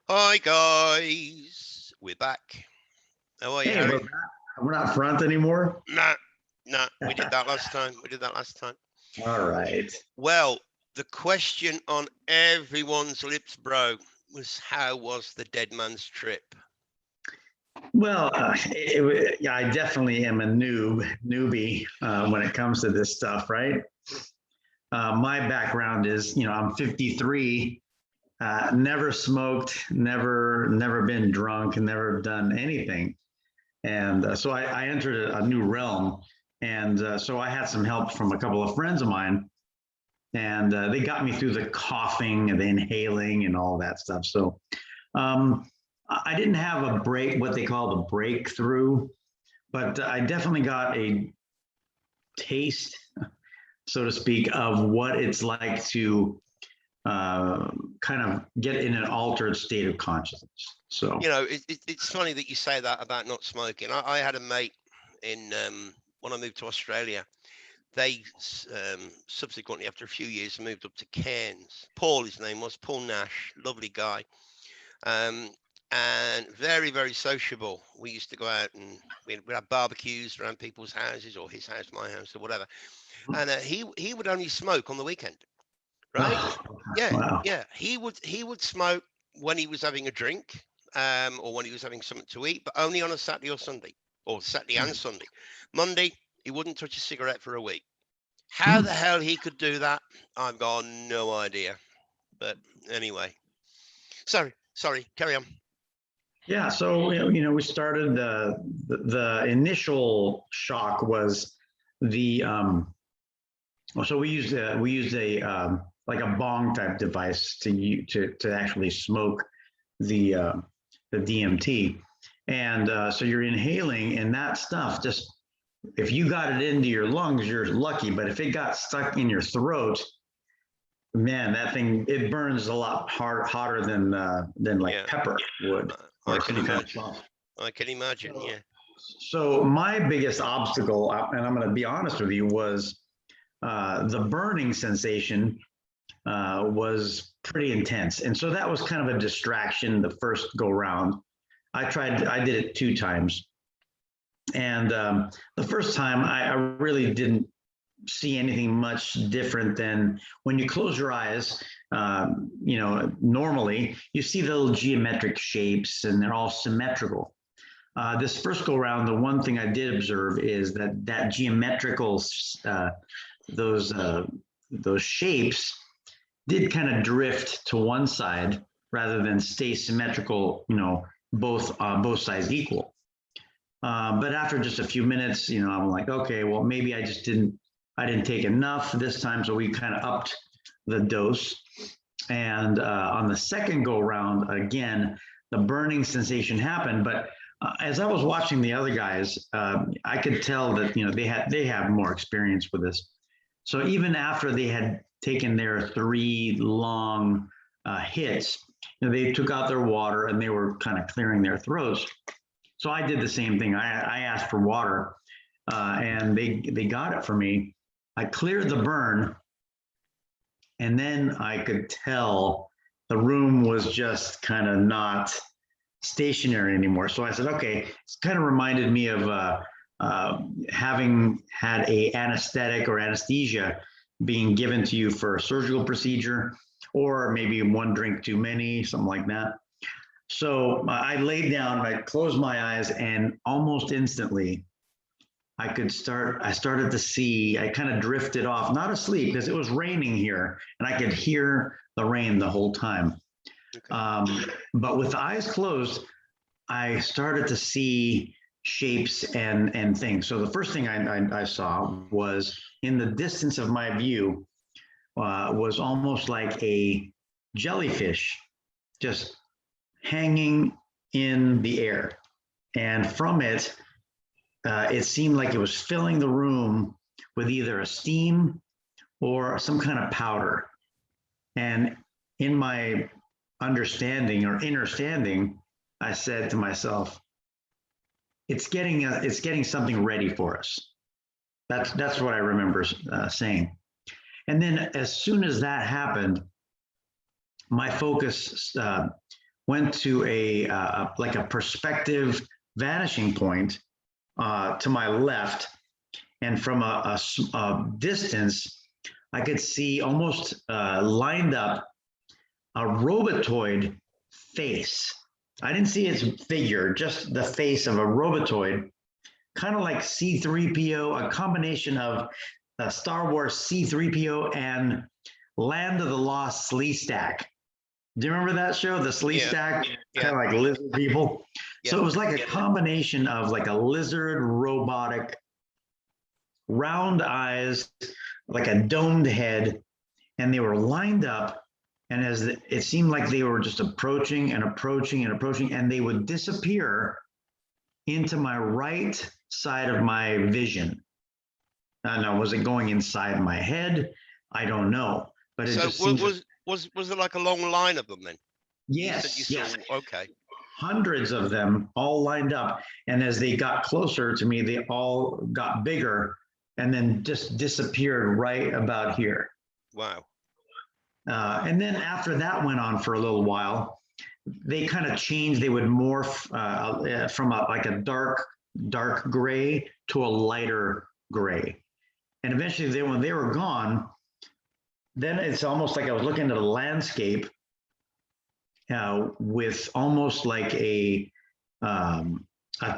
Hi guys, we're back. How are you, Hey, Harry? we're not front anymore. Nah, nah, we did that last time. We did that last time. All right. Well, the question on everyone's lips, bro, was how was the dead man's trip? Well, yeah, I definitely am a newbie when it comes to this stuff, right? My background is, I'm 53, never smoked, never been drunk, never done anything, and so I entered a new realm, and so I had some help from a couple of friends of mine, and they got me through the coughing and the inhaling and all that stuff. So Um, I didn't have a what they call the breakthrough, but I definitely got a taste, so to speak, of what it's like to kind of get in an altered state of consciousness. So, It's funny that you say that about not smoking. I had a mate in when I moved to Australia. They subsequently, after a few years, moved up to Cairns. Paul, his name was Paul Nash, lovely guy. Um, and very, very sociable. We used to go out and we'd have barbecues around people's houses or his house, my house, or whatever. And he would only smoke on the weekend, right? oh, Yeah, wow. yeah. He would smoke when he was having a drink, or when he was having something to eat, but only on a Saturday or Sunday, or Saturday and Sunday. Monday, he wouldn't touch a cigarette for a week. How the Hmm. hell he could do that, I've got no idea. But anyway, sorry, carry on. Yeah, so we started the initial shock was the well, so we used a like a bong type device to actually smoke the uh, the DMT, and so you're inhaling, and that stuff just if you got it into your lungs, you're lucky. But if it got stuck in your throat, man, that thing it burns a lot hotter than like Yeah, pepper would I or can some kind of imagine. sauce. I can imagine. Yeah. So my biggest obstacle, and I'm going to be honest with you, was the burning sensation was pretty intense. And so that was kind of a distraction the first go round. I did it two times. And the first time, I really didn't see anything much different than when you close your eyes. Normally you see the little geometric shapes and they're all symmetrical. This first go round, the one thing I did observe is that geometrical uh, those uh, those shapes did kind of drift to one side rather than stay symmetrical, both sides equal. But after just a few minutes, I'm like, okay, well, maybe I didn't take enough this time, so we kind of upped the dose. And on the second go round, again, the burning sensation happened. But as I was watching the other guys, I could tell that they have more experience with this. So even after they had taken their three long hits, they took out their water and they were kind of clearing their throats. So I did the same thing. I asked for water, and they got it for me. I cleared the burn, and then I could tell the room was just kind of not stationary anymore. So I said, okay, it's kind of reminded me of having had a anesthetic or anesthesia being given to you for a surgical procedure, or maybe one drink too many, something like that. So I laid down, I closed my eyes, and almost instantly I started to see, I kind of drifted off, not asleep because it was raining here and I could hear the rain the whole time. Okay. But with the eyes closed, I started to see shapes and things. So the first thing I saw was in the distance of my view was almost like a jellyfish just hanging in the air. And from it, it seemed like it was filling the room with either a steam or some kind of powder. And in my understanding or understanding, I said to myself, it's getting something ready for us. That's what I remember saying. And then as soon as that happened, my focus went to like a perspective vanishing point to my left, and from a distance, I could see almost lined up a robotoid face. I didn't see its figure, just the face of a robotoid, kind of like C3PO, a combination of Star Wars C3PO and Land of the Lost Sleestak. Do you remember that show, the Sleestak? Yeah. Kind of like lizard people. Yeah. So it was like a combination of like a lizard, robotic, round eyes, like a domed head, and they were lined up. And as it seemed like they were just approaching and approaching and approaching, and they would disappear into my right side of my vision. Now, was it going inside my head? I don't know, but it So just seems. was there like a long line of them then? Yes, You yes. saw, okay. Hundreds of them all lined up, and as they got closer to me, they all got bigger, and then just disappeared right about here. Wow. And then after that went on for a little while, they kind of changed. They would morph from like a dark gray to a lighter gray. And eventually, when they were gone, then it's almost like I was looking at a landscape with almost like a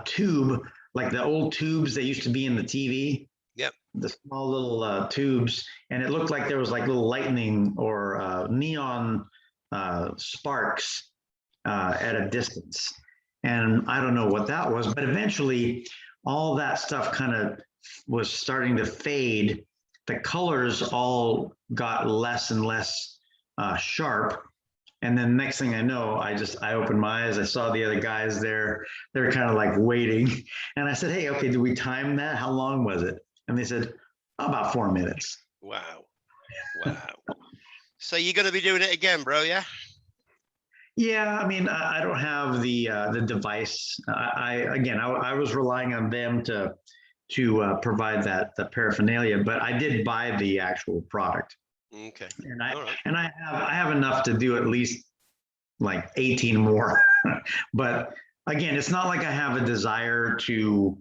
tube, like the old tubes that used to be in the TV. Yep. The small little tubes, and it looked like there was like little lightning or neon sparks at a distance. And I don't know what that was, but eventually all that stuff kind of was starting to fade. The colors all got less and less sharp. And then next thing I know, I opened my eyes. I saw the other guys there. They're kind of like waiting. And I said, hey, okay, did we time that? How long was it? And they said, about 4 minutes. Wow. Wow. So you're going to be doing it again, bro, yeah? Yeah, I mean, I don't have the device. I was relying on them to provide the paraphernalia, but I did buy the actual product. Okay. And right. I have enough to do at least like 18 more. But again, it's not like I have a desire to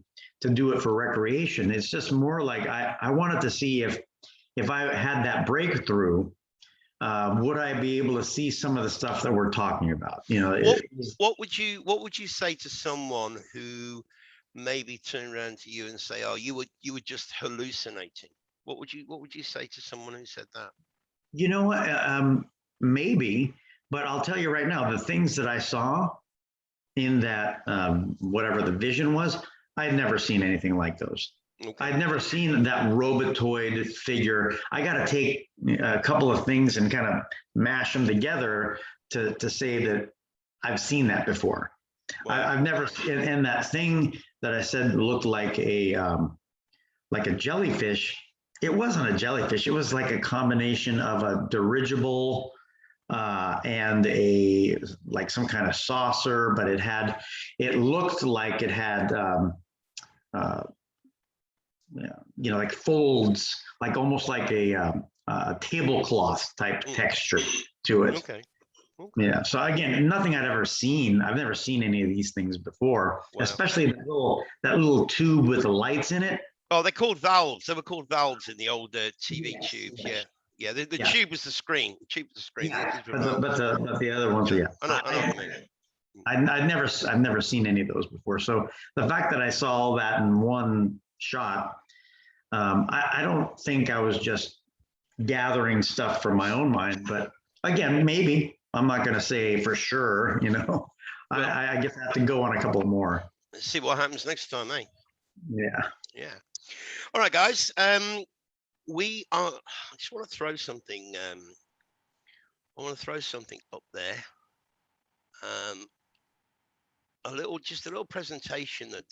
do it for recreation. It's just more like I wanted to see if I had that breakthrough, would I be able to see some of the stuff that we're talking about? You know, what would you say to someone who maybe turn around to you and say, "Oh, you were just hallucinating"? What would you say to someone who said that? You know what? Maybe, but I'll tell you right now, the things that I saw in that whatever the vision was, I had never seen anything like those. Okay. I'd never seen that robotoid figure. I got to take a couple of things and kind of mash them together to say that I've seen that before. Wow. I've never, and that thing that I said looked like a jellyfish. It wasn't a jellyfish. It was like a combination of a dirigible and a like some kind of saucer, but it looked like it had like folds, like almost like a tablecloth type texture to it. Okay. Yeah. So again, nothing I'd ever seen. I've never seen any of these things before, especially that little tube with the lights in it. Oh, they're called valves. They were called valves in the old TV tubes. Yeah. Yeah, the tube was the screen. The tube was the screen. Yeah, but the other ones, yeah. I know what you mean. I've never seen any of those before. So the fact that I saw all that in one shot, I don't think I was just gathering stuff from my own mind. But again, maybe. I'm not going to say for sure. You know, I guess I have to go on a couple more. Let's see what happens next time, eh? Yeah. Yeah. All right, guys. I just want to throw something. I want to throw something up there. Just a little presentation that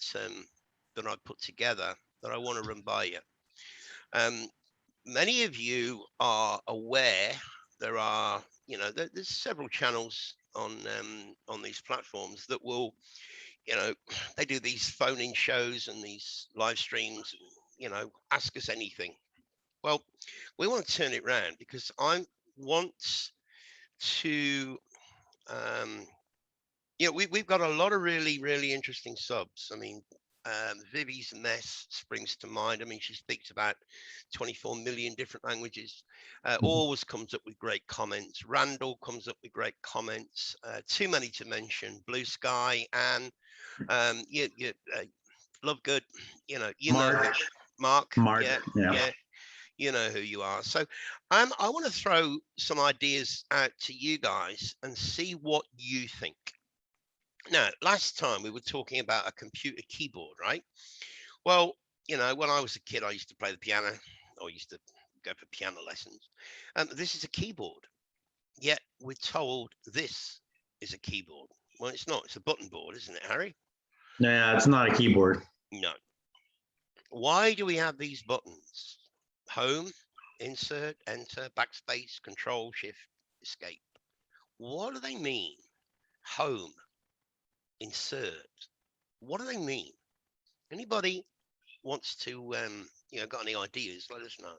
I put together that I want to run by you. Many of you are aware there are, there's several channels on these platforms that will, they do these phone-in shows and these live streams, ask us anything. Well, we want to turn it around because I want to Yeah, we've got a lot of really interesting subs. I mean, Vivi's mess springs to mind. I mean, she speaks about 24 million different languages. Always comes up with great comments. Randall comes up with great comments. Too many to mention. Blue Sky and Love Good. You know who. Mark, Mark. Mark, Yeah, yeah. yeah. You know who you are. So I want to throw some ideas out to you guys and see what you think. Now, last time we were talking about a computer keyboard, right? Well, when I was a kid, I used to play the piano, or used to go for piano lessons. This is a keyboard, yet we're told this is a keyboard. Well, it's not. It's a button board, isn't it, Harry? Yeah, it's not a keyboard. No. Why do we have these buttons? Home, insert, enter, backspace, control, shift, escape. What do they mean? Home, insert. What do they mean? Anybody wants to, got any ideas, let us know.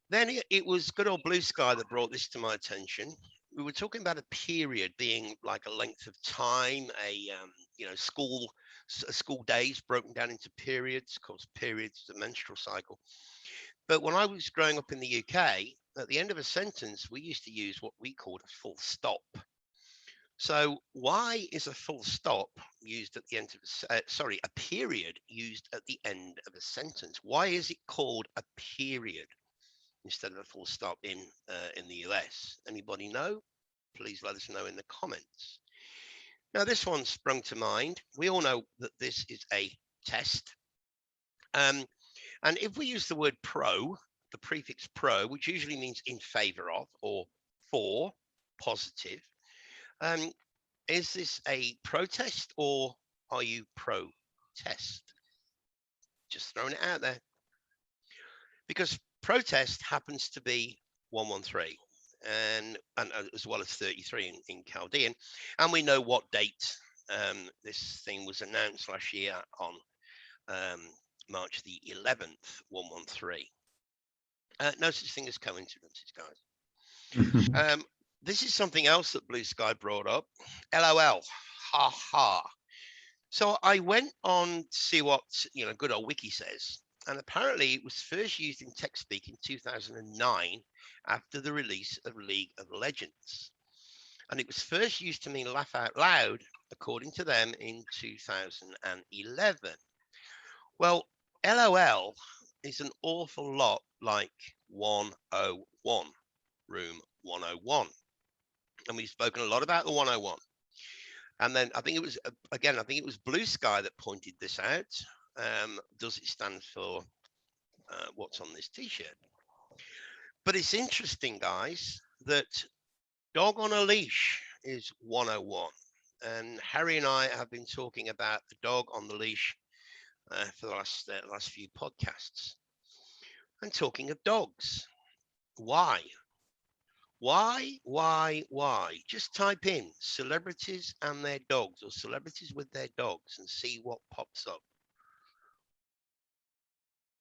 Then it was good old Blue Sky that brought this to my attention. We were talking about a period being like a length of time, school days broken down into periods, called periods, the menstrual cycle. But when I was growing up in the UK, at the end of a sentence, we used to use what we called a full stop. So why is a full stop used at the end of a period used at the end of a sentence? Why is it called a period instead of a full stop in the US? Anybody know? Please let us know in the comments. Now, this one sprung to mind. We all know that this is a test. And if we use the word pro, the prefix pro, which usually means in favor of or for, positive, um, is this a protest or are you pro-test? Just throwing it out there. Because protest happens to be 113 and as well as 33 in Chaldean. And we know what date this thing was announced last year on March the 11th, 113. No such thing as coincidences, guys. This is something else that Blue Sky brought up. LOL, ha ha. So I went on to see what good old Wiki says, and apparently it was first used in TechSpeak in 2009 after the release of League of Legends, and it was first used to mean laugh out loud, according to them, in 2011. Well, LOL is an awful lot like 101, room 101, and we've spoken a lot about the 101. And then I think it was Blue Sky that pointed this out. Does it stand for what's on this T-shirt? But it's interesting, guys, that dog on a leash is 101. And Harry and I have been talking about the dog on the leash for the last few podcasts. And talking of dogs, why? Why? Just type in celebrities and their dogs or celebrities with their dogs and see what pops up.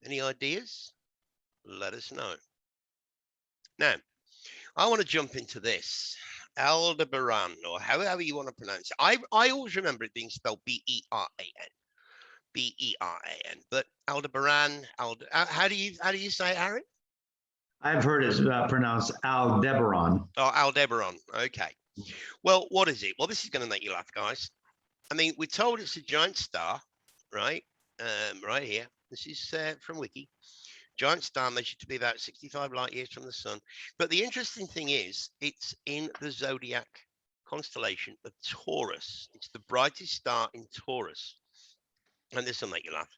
Any ideas? Let us know. Now, I want to jump into this. Aldebaran, or however you want to pronounce it. I always remember it being spelled B-E-R-A-N. B-E-R-A-N. But Aldebaran, how do you say it, Harry? I've heard it pronounced Aldebaran. Oh, Aldebaran. Okay. Well, what is it? Well, this is going to make you laugh, guys. I mean, we're told it's a giant star, right? Right here. This is from Wiki. Giant star measured to be about 65 light years from the sun. But the interesting thing is, it's in the zodiac constellation of Taurus. It's the brightest star in Taurus. And this will make you laugh.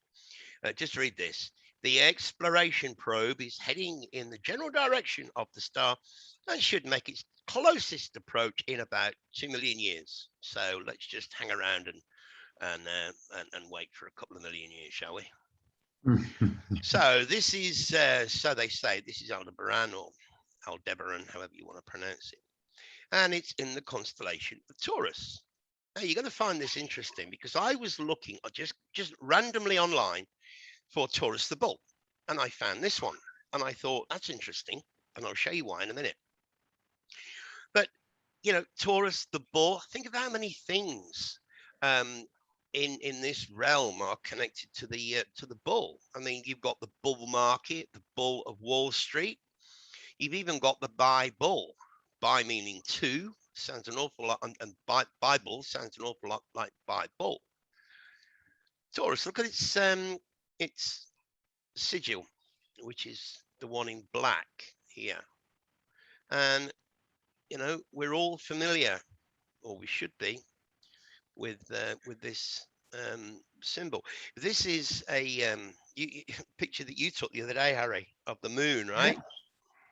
Just read this. The exploration probe is heading in the general direction of the star and should make its closest approach in about 2 million years. So let's just hang around and wait for a couple of million years, shall we? So this is, so they say, this is Aldebaran or Aldebaran, however you want to pronounce it. And it's in the constellation of Taurus. Now you're going to find this interesting because I was looking just randomly online for Taurus the Bull, and I found this one, and I thought that's interesting, and I'll show you why in a minute. But Taurus, the bull. Think of how many things um, in this realm are connected to the bull. I mean, you've got the bull market, the bull of Wall Street. You've even got the Bible. Bi meaning two, sounds an awful lot, and Bible sounds an awful lot like Bible. Taurus, look at its sigil, which is the one in black here, and we're all familiar, or we should be, with this symbol. This is a picture that you took the other day, Harry, of the moon, right?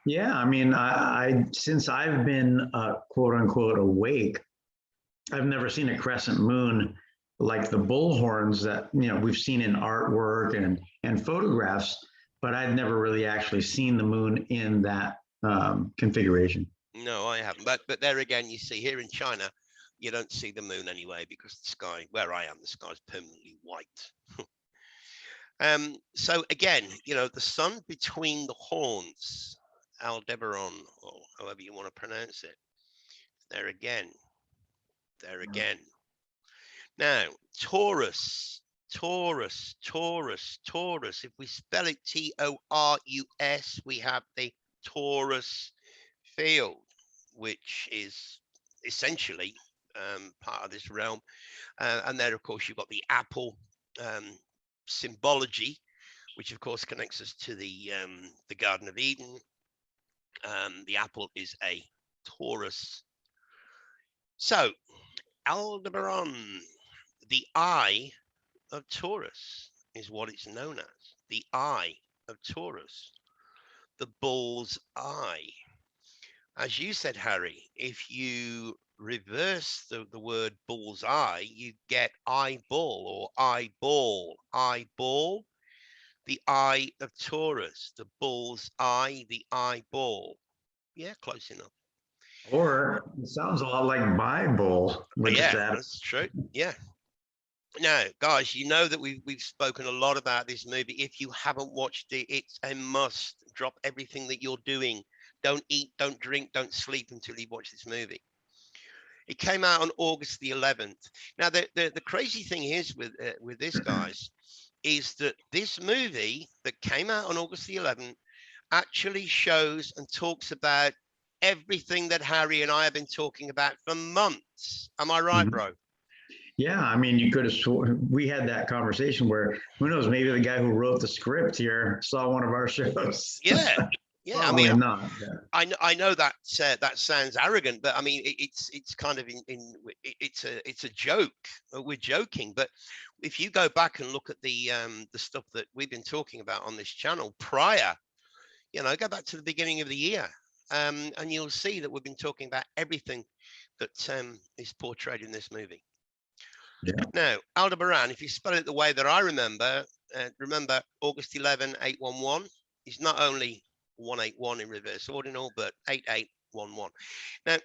Yeah, I mean, I since I've been quote unquote awake, I've never seen a crescent moon like the bullhorns that we've seen in artwork and photographs, but I'd never really actually seen the moon in that configuration. No, I haven't. But there again, you see here in China, you don't see the moon anyway because the sky, where I am, the sky's permanently white. So again, the sun between the horns, Aldebaran, or however you want to pronounce it. There again. There again. Now, Taurus, Taurus, Taurus, Taurus. If we spell it Taurus, we have the Taurus field, which is essentially part of this realm. And there, of course, you've got the apple symbology, which of course connects us to the Garden of Eden. The apple is a Taurus. So, Aldebaran, the eye of Taurus is what it's known as. The eye of Taurus, the bull's eye. As you said, Harry, if you reverse the word bull's eye, you get eyeball or eyeball, eyeball, the eye of Taurus, the bull's eye, the eyeball. Yeah, close enough. Or it sounds a lot like Bible, which is Yeah, that. that's true. Yeah. Now, guys, you know that we've spoken a lot about this movie. If you haven't watched it, it's a must. Drop everything that you're doing. Don't eat, don't drink, don't sleep until you watch this movie. It came out on August the 11th. Now, the crazy thing is with this, guys, is that this movie that came out on August the 11th actually shows and talks about everything that Harry and I have been talking about for months. Am I right, Mhm. bro? Yeah, I mean, you could have sworn we had that conversation where who knows, maybe the guy who wrote the script here saw one of our shows. Yeah. Yeah. I mean, Probably not. I know that that sounds arrogant, but I mean it's kind of it's a joke. We're joking, but if you go back and look at the stuff that we've been talking about on this channel prior, go back to the beginning of the year, and you'll see that we've been talking about everything that is portrayed in this movie. Yeah. Now, Aldebaran, if you spell it the way that I remember August 11, 811 is not only 181 in reverse ordinal, but 8811. Now,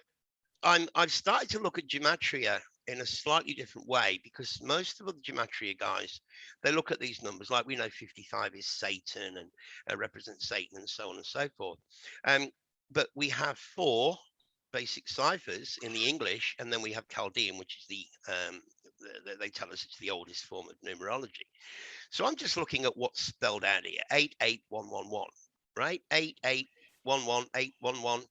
I've started to look at Gematria in a slightly different way because most of the Gematria guys, they look at these numbers like we know 55 is Satan and represents Satan and so on and so forth. But we have 4 basic ciphers in the English, and then we have Chaldean, which is they tell us it's the oldest form of numerology. So I'm just looking at what's spelled out here: 88111, right? 8811811.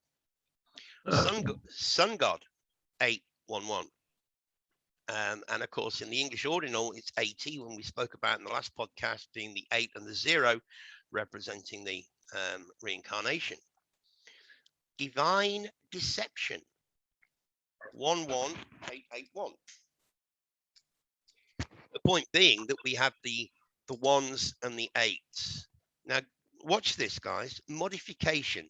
Sun God 811. And of course, in the English ordinal, it's 80, when we spoke about in the last podcast, being the 8 and the 0, representing the reincarnation. Divine deception 11881. The point being that we have the ones and the 8s. Now, watch this, guys. Modification,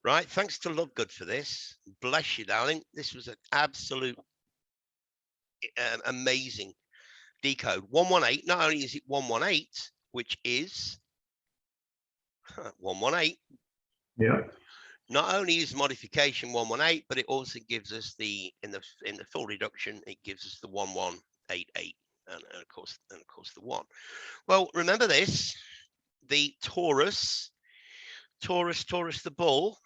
right? Thanks to Lovegood for this. Bless you, darling. This was an absolute amazing decode. 118. Not only is it 118, which is 118. Yeah. Not only is modification 118, but it also gives us the in the full reduction, it gives us the 1188, and of course the 1. Well, remember this: the Taurus the bull,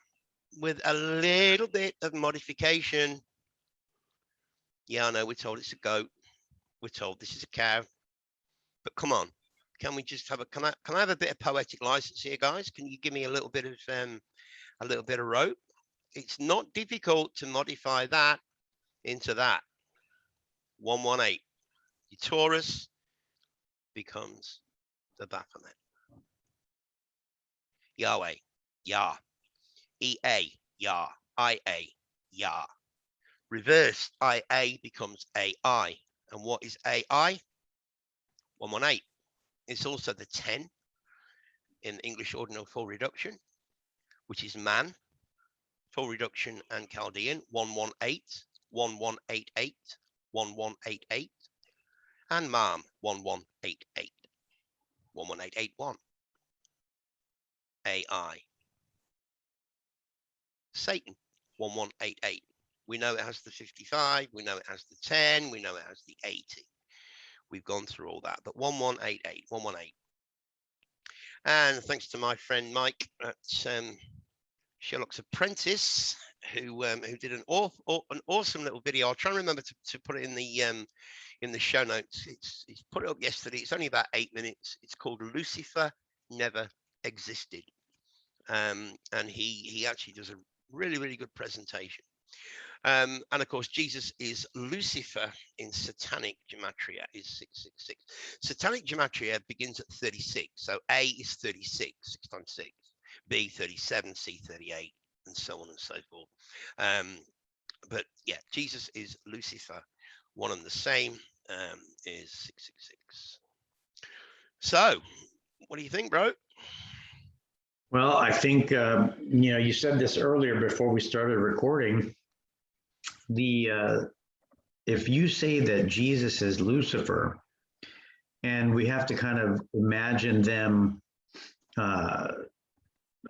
with a little bit of modification. Yeah, I know we're told it's a goat. We're told this is a cow. But come on, can we just have a can I have a bit of poetic license here, guys? Can you give me a little bit of rope? It's not difficult to modify that into that. 118. Your Taurus becomes the Baphomet. Yahweh, Yah. EA, Yah. IA, Yah. Reversed IA becomes AI. And what is AI? 118. It's also the 10 in English ordinal full reduction, which is man, full reduction and Chaldean, 118, 1188, 1188, and Mam, 1188, 11881. AI. Satan, 1188. We know it has the 55, we know it has the 10, we know it has the 80. We've gone through all that, but 1188, 118. And thanks to my friend Mike at Sherlock's Apprentice, who did an awesome little video. I'll try and remember to put it in the show notes. It's put it up yesterday. It's only about 8 minutes. It's called Lucifer Never Existed, and he actually does a really good presentation. And of course, Jesus is Lucifer in Satanic Gematria is 666. Satanic Gematria begins at 36. So A is 36, 6 times 6. B 37, C 38, and so on and so forth. But yeah, Jesus is Lucifer, one and the same, is 666. So, what do you think, bro? Well, I think you said this earlier before we started recording. If you say that Jesus is Lucifer, and we have to kind of imagine them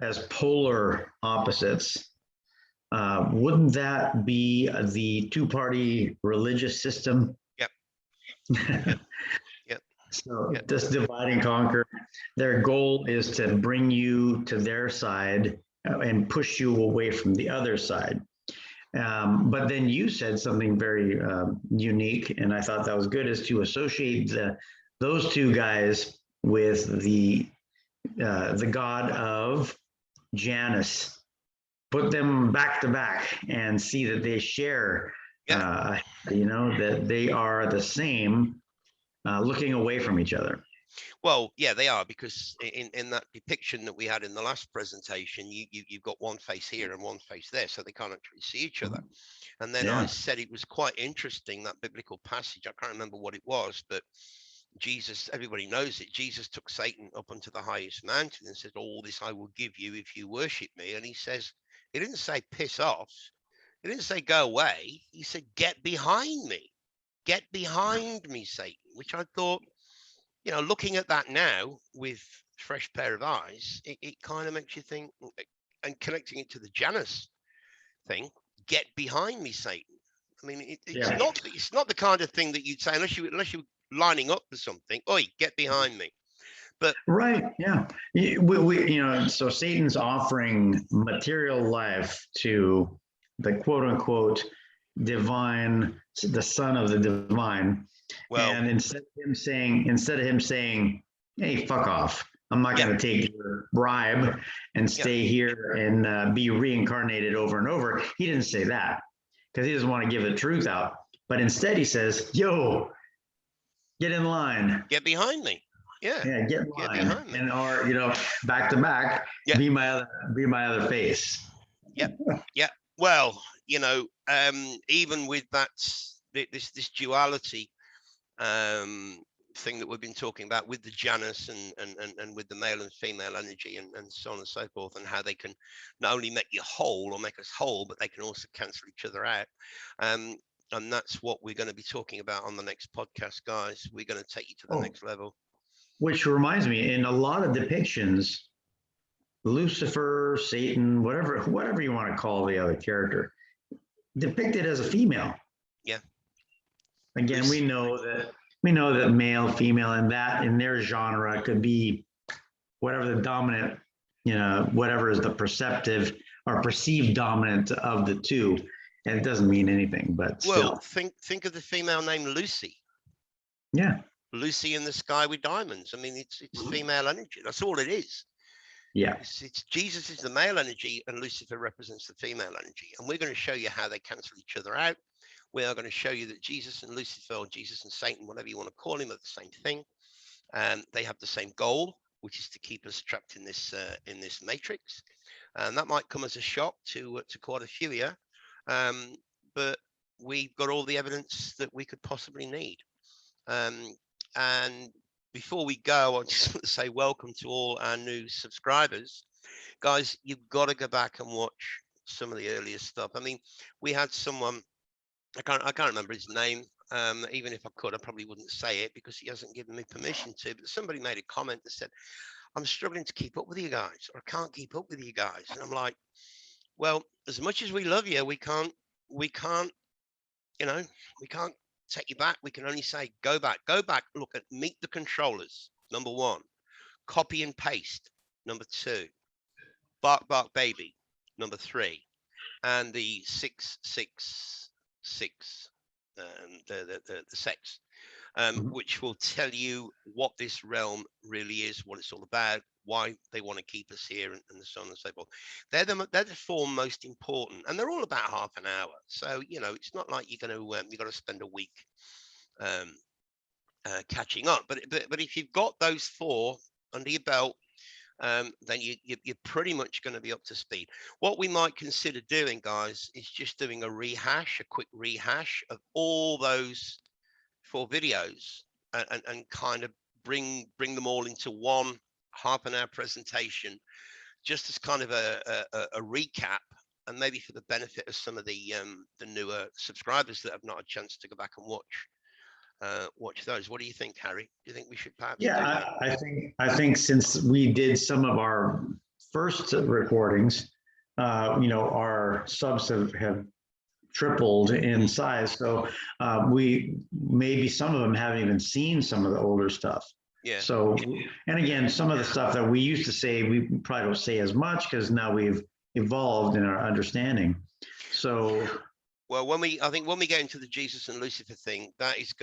as polar opposites, wouldn't that be the two-party religious system? Yep. Yep. So this divide and conquer, their goal is to bring you to their side and push you away from the other side. But then you said something very unique, and I thought that was good, is to associate those two guys with the god of Janus. Put them back to back and see that they share, that they are the same, looking away from each other. Well, yeah, they are, because in that depiction that we had in the last presentation, you've got one face here and one face there, so they can't actually see each other. And then I said it was quite interesting, that biblical passage. I can't remember what it was, but Jesus, everybody knows it. Jesus took Satan up onto the highest mountain and said, all this I will give you if you worship me. And he says, he didn't say piss off. He didn't say go away. He said, get behind me. Get behind me, Satan, which I thought, looking at that now with fresh pair of eyes, it kind of makes you think, and connecting it to the Janus thing, get behind me, Satan. I mean, it's not the kind of thing that you'd say unless you're lining up for something. Oi, get behind me. But right, yeah, so Satan's offering material life to the quote unquote divine, the son of the divine. Well, and instead of him saying, hey, fuck off, I'm not going to take your bribe and stay here and be reincarnated over and over. He didn't say that because he doesn't want to give the truth out. But instead he says, yo, get in line. Get behind me. Yeah, get in line. Behind me. And or, back to back, be my other face. Yep. Yeah. Well, even with that, this duality thing that we've been talking about with the Janus and with the male and female energy and so on and so forth, and how they can not only make you whole or make us whole, but they can also cancel each other out. And that's what we're going to be talking about on the next podcast, guys. We're going to take you to the next level. Which reminds me, in a lot of depictions, Lucifer, Satan, whatever you want to call the other character, depicted as a female. Yeah. Again, we know that male, female, and that in their genre could be whatever the dominant, whatever is the perceptive or perceived dominant of the two, and it doesn't mean anything, but Well, still. think of the female named Lucy. Yeah. Lucy in the sky with diamonds. I mean, it's female energy. That's all it is. Yeah. It's Jesus is the male energy and Lucifer represents the female energy. And we're going to show you how they cancel each other out. We are going to show you that Jesus and Lucifer, or Jesus and Satan, whatever you want to call him, are the same thing. They have the same goal, which is to keep us trapped in this matrix. And that might come as a shock to quite a few of you. But we've got all the evidence that we could possibly need. And before we go, I just want to say welcome to all our new subscribers. Guys, you've got to go back and watch some of the earlier stuff. I mean, we had someone, I can't remember his name. Even if I could, I probably wouldn't say it because he hasn't given me permission to. But somebody made a comment that said, I'm struggling to keep up with you guys, or I can't keep up with you guys. And I'm like, well, as much as we love you, we can't, we can't take you back. We can only say, go back, look at meet the controllers. Number one, copy and paste. Number two, bark, bark, baby. Number three, and the 666, the sex, which will tell you what this realm really is, what it's all about, why they want to keep us here, and so on and so forth. They're the four most important, and they're all about half an hour. So it's not like you're going to you got to spend a week catching up. But if you've got those four under your belt, then you're pretty much going to be up to speed. What we might consider doing, guys, is just doing a quick rehash of all those 4 videos, and kind of bring them all into one half-an-hour presentation, just as kind of a recap, and maybe for the benefit of some of the newer subscribers that have not had a chance to go back and watch those. What do you think, Harry? Do you think we should perhaps do that? I think since we did some of our first recordings, our subs have tripled in size. So we maybe some of them haven't even seen some of the older stuff. Yeah. So, and again, some of the stuff that we used to say, we probably don't say as much because now we've evolved in our understanding. So, well, I think when we get into the Jesus and Lucifer thing, that's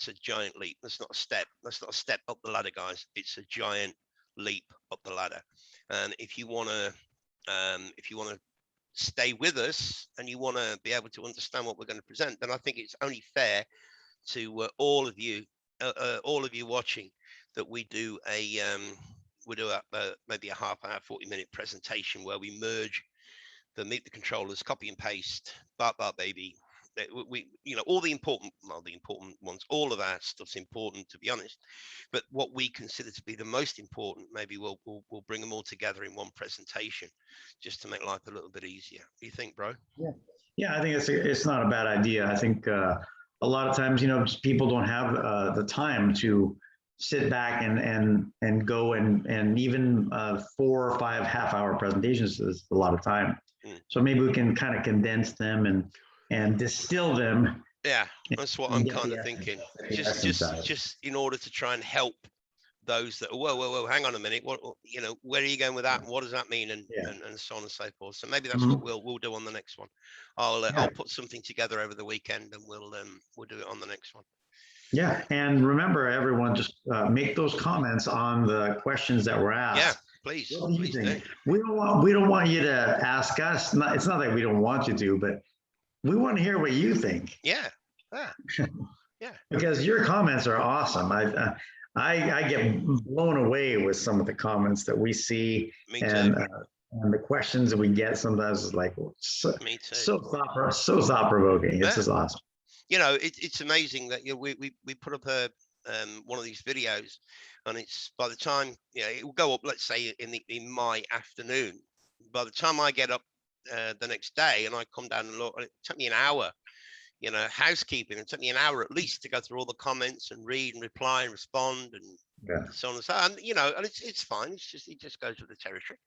a giant leap. That's not a step. That's not a step up the ladder, guys. It's a giant leap up the ladder. And if you want to stay with us and you want to be able to understand what we're going to present, then I think it's only fair to all of you watching that we do maybe a half hour, 40-minute presentation where we merge the meet the controllers, copy and paste, bark, bark, baby. We all the important ones. All of our stuff's important, to be honest, but what we consider to be the most important, maybe we'll bring them all together in one presentation, just to make life a little bit easier. What do you think, bro? Yeah, I think it's not a bad idea. I think a lot of times, people don't have the time to sit back and go and even 4 or 5 half-hour presentations is a lot of time. So maybe we can kind of condense them and distill them. Yeah, that's what I'm kind of thinking. Just in order to try and help those that are, whoa, hang on a minute, what, where are you going with that? And what does that mean? And so on and so forth. So maybe that's what we'll do on the next one. I'll put something together over the weekend and we'll do it on the next one. Yeah, and remember, everyone, just make those comments on the questions that were asked. Yeah, please do. We don't want you to ask us. It's not that we don't want you to, but we want to hear what you think. Yeah. Because your comments are awesome. I get blown away with some of the comments that we see. Me too. And the questions that we get sometimes is like so thought provoking. It's just awesome. It's amazing that we put up one of these videos, and it's by the time it will go up, let's say in my afternoon. By the time I get up the next day and I come down and look, it took me an hour. Housekeeping. It took me an hour at least to go through all the comments and read and reply and respond and so on and so on. And it's fine. It just goes with the territory.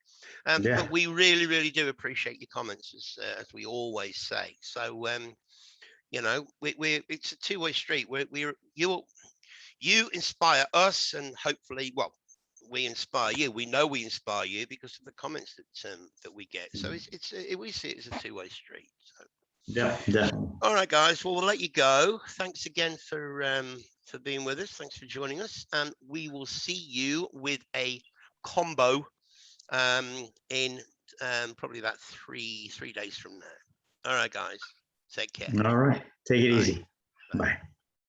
But we really, really do appreciate your comments, as we always say. So it's a two-way street. You inspire us, and hopefully, well, we inspire you. We know we inspire you because of the comments that we get. So we see it as a two-way street. So. Yeah, definitely. All right, guys. Well, we'll let you go. Thanks again for being with us. Thanks for joining us, and we will see you with a combo in probably about three days from now. All right, guys. Take care. All right. Take it Bye. easy. Bye. Bye.